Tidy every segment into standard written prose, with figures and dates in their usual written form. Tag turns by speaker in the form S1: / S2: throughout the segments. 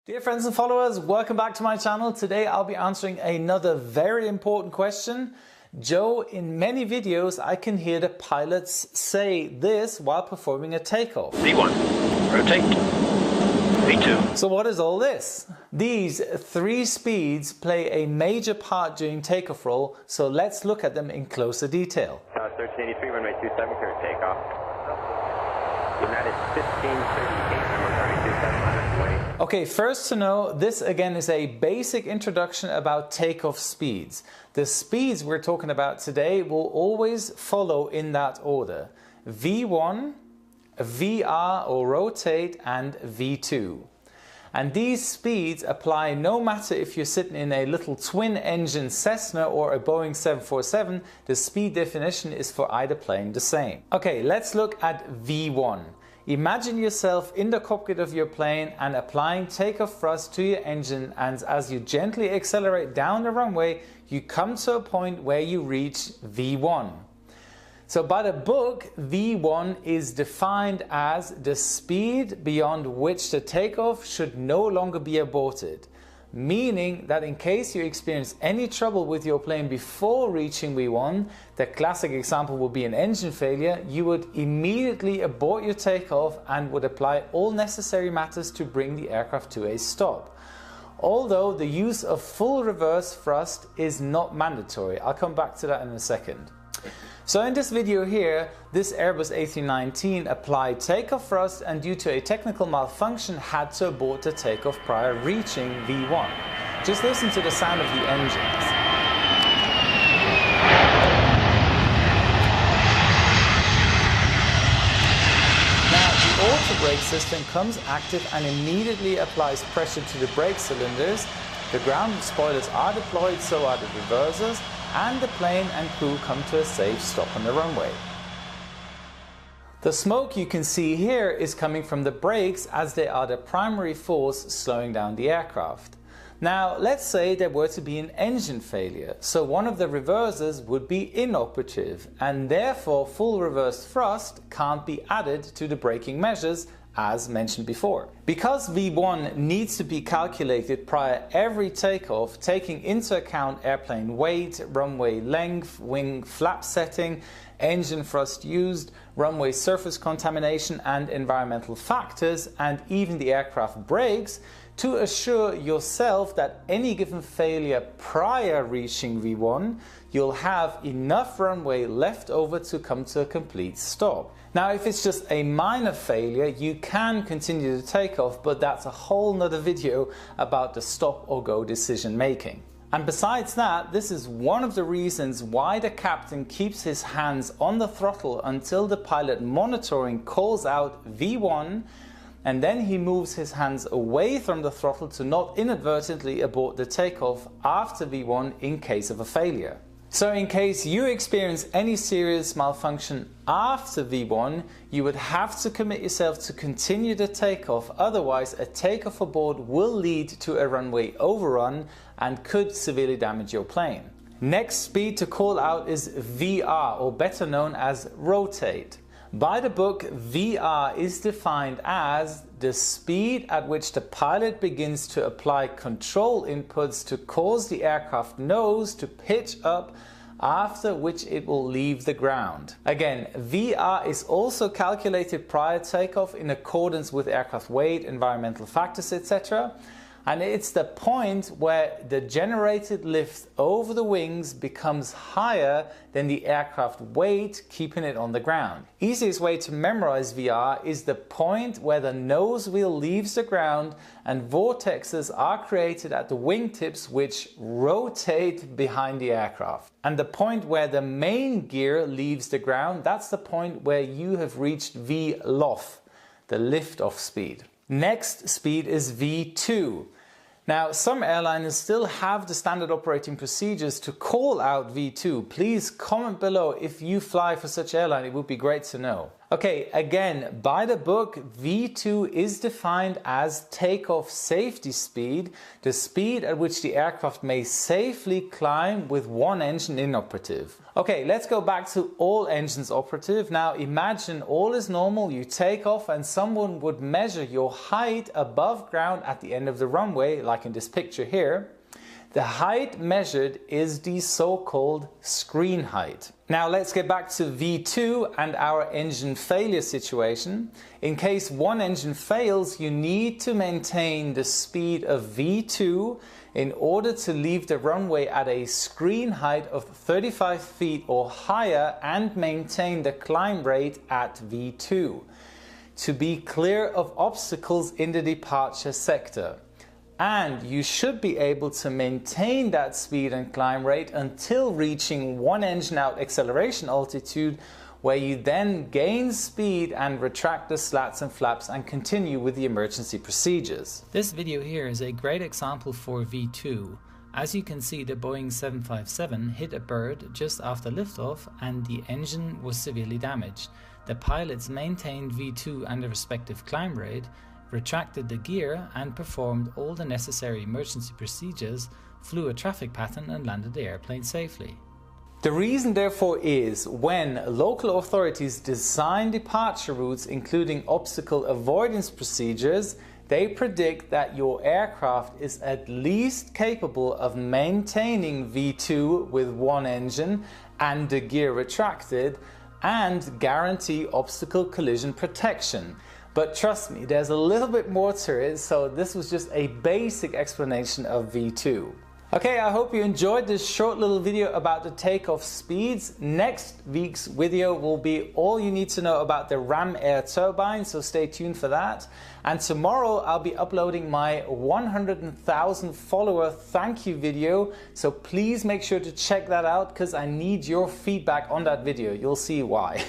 S1: Dear friends and followers, welcome back to my channel. Today I'll be answering another very important question. Joe, in many videos I can hear the pilots say this while performing a takeoff.
S2: V1, rotate, V2.
S1: So what is all this? These three speeds play a major part during takeoff roll, so let's look at them in closer detail.
S3: 1383, runway 27, clear takeoff. United 1538, runway 27, way.
S1: Okay, first to know, this again is a basic introduction about takeoff speeds. The speeds we're talking about today will always follow in that order. V1, VR or rotate, and V2. And these speeds apply no matter if you're sitting in a little twin-engine Cessna or a Boeing 747, the speed definition is for either plane the same. Okay, let's look at V1. Imagine yourself in the cockpit of your plane and applying takeoff thrust to your engine, and as you gently accelerate down the runway, you come to a point where you reach V1. So by the book, V1 is defined as the speed beyond which the takeoff should no longer be aborted. Meaning that in case you experience any trouble with your plane before reaching V1, the classic example would be an engine failure, you would immediately abort your takeoff and would apply all necessary matters to bring the aircraft to a stop. Although the use of full reverse thrust is not mandatory. I'll come back to that in a second. So in this video here, this Airbus A319 applied takeoff thrust and due to a technical malfunction had to abort the takeoff prior reaching V1. Just listen to the sound of the engines. Now the auto brake system comes active and immediately applies pressure to the brake cylinders. The ground spoilers are deployed, so are the reversers, and the plane and crew come to a safe stop on the runway. The smoke you can see here is coming from the brakes, as they are the primary force slowing down the aircraft. Now let's say there were to be an engine failure, so one of the reversers would be inoperative and therefore full reverse thrust can't be added to the braking measures as mentioned before. Because V1 needs to be calculated prior every takeoff, taking into account airplane weight, runway length, wing flap setting, engine thrust used, runway surface contamination and environmental factors, and even the aircraft brakes, to assure yourself that any given failure prior reaching V1, you'll have enough runway left over to come to a complete stop. Now if it's just a minor failure, you can continue the takeoff, but that's a whole nother video about the stop or go decision making. And besides that, this is one of the reasons why the captain keeps his hands on the throttle until the pilot monitoring calls out V1, and then he moves his hands away from the throttle to not inadvertently abort the takeoff after V1 in case of a failure. So in case you experience any serious malfunction after V1, you would have to commit yourself to continue the takeoff, otherwise a takeoff abort will lead to a runway overrun and could severely damage your plane. Next speed to call out is VR, or better known as rotate. By the book, VR is defined as the speed at which the pilot begins to apply control inputs to cause the aircraft nose to pitch up, after which it will leave the ground. Again, VR is also calculated prior takeoff in accordance with aircraft weight, environmental factors, etc. And it's the point where the generated lift over the wings becomes higher than the aircraft weight, keeping it on the ground. Easiest way to memorize VR is the point where the nose wheel leaves the ground and vortexes are created at the wingtips which rotate behind the aircraft. And the point where the main gear leaves the ground, that's the point where you have reached VLOF, the lift-off speed. Next speed is V2. Now, some airliners still have the standard operating procedures to call out V2. Please comment below if you fly for such airline, it would be great to know. Okay, again, by the book, V2 is defined as takeoff safety speed, the speed at which the aircraft may safely climb with one engine inoperative. Okay, let's go back to all engines operative. Now imagine all is normal, you take off and someone would measure your height above ground at the end of the runway, like in this picture here. The height measured is the so-called screen height. Now let's get back to V2 and our engine failure situation. In case one engine fails, you need to maintain the speed of V2 in order to leave the runway at a screen height of 35 feet or higher and maintain the climb rate at V2 to be clear of obstacles in the departure sector. And you should be able to maintain that speed and climb rate until reaching one engine out acceleration altitude, where you then gain speed and retract the slats and flaps and continue with the emergency procedures.
S4: This video here is a great example for V2. As you can see, the Boeing 757 hit a bird just after liftoff and the engine was severely damaged. The pilots maintained V2 and the respective climb rate, retracted the gear and performed all the necessary emergency procedures, flew a traffic pattern and landed the airplane safely.
S1: The reason therefore is when local authorities design departure routes including obstacle avoidance procedures, they predict that your aircraft is at least capable of maintaining V2 with one engine and the gear retracted and guarantee obstacle collision protection. But trust me, there's a little bit more to it, so this was just a basic explanation of V2. Okay, I hope you enjoyed this short little video about the takeoff speeds. Next week's video will be all you need to know about the ram air turbine, so stay tuned for that. And tomorrow I'll be uploading my 100,000 follower thank you video, so please make sure to check that out because I need your feedback on that video. You'll see why.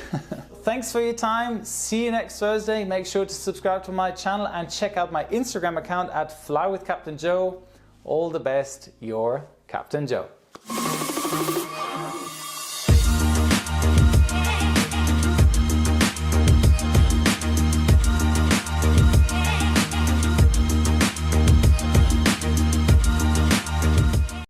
S1: Thanks for your time. See you next Thursday. Make sure to subscribe to my channel and check out my Instagram account at Fly with Captain Joe. All the best, your Captain Joe.